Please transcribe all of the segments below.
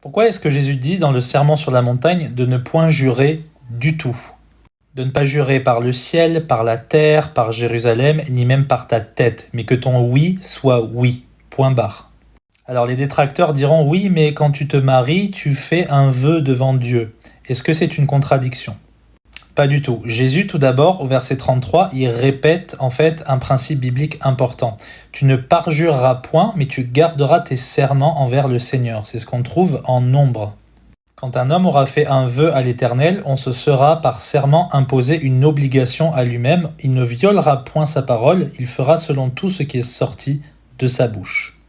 Pourquoi est-ce que Jésus dit dans le Sermon sur la montagne de ne point jurer du tout? De ne pas jurer par le ciel, par la terre, par Jérusalem, ni même par ta tête, mais que ton oui soit oui. Point barre. Alors les détracteurs diront oui, mais quand tu te maries, tu fais un vœu devant Dieu. Est-ce que c'est une contradiction? Pas du tout. Jésus, tout d'abord, au verset 33, il répète en fait un principe biblique important. Tu ne parjureras point, mais tu garderas tes serments envers le Seigneur. C'est ce qu'on trouve en Nombre. Quand un homme aura fait un vœu à l'Éternel, on se sera par serment imposé une obligation à lui-même. Il ne violera point sa parole, il fera selon tout ce qui est sorti de sa bouche.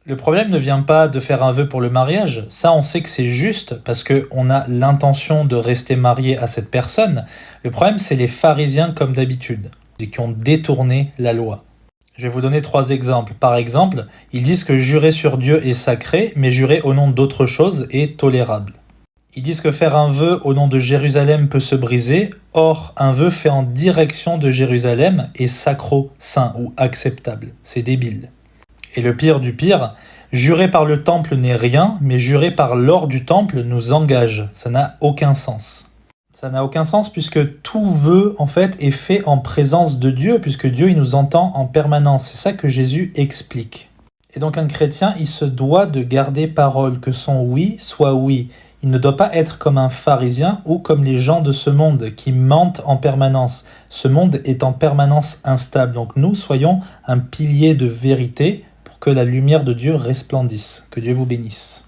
Le problème ne vient pas de faire un vœu pour le mariage, ça on sait que c'est juste parce qu'on a l'intention de rester marié à cette personne. Le problème c'est les pharisiens comme d'habitude, qui ont détourné la loi. Je vais vous donner 3 exemples. Par exemple, ils disent que jurer sur Dieu est sacré, mais jurer au nom d'autre chose est tolérable. Ils disent que faire un vœu au nom de Jérusalem peut se briser, or un vœu fait en direction de Jérusalem est sacro-saint ou acceptable. C'est débile. Et le pire du pire, jurer par le temple n'est rien, mais jurer par l'or du temple nous engage. Ça n'a aucun sens. Ça n'a aucun sens puisque tout vœu en fait est fait en présence de Dieu, puisque Dieu il nous entend en permanence. C'est ça que Jésus explique. Et donc un chrétien, il se doit de garder parole, que son oui soit oui. Il ne doit pas être comme un pharisien ou comme les gens de ce monde qui mentent en permanence. Ce monde est en permanence instable. Donc nous, soyons un pilier de vérité pour que la lumière de Dieu resplendisse. Que Dieu vous bénisse.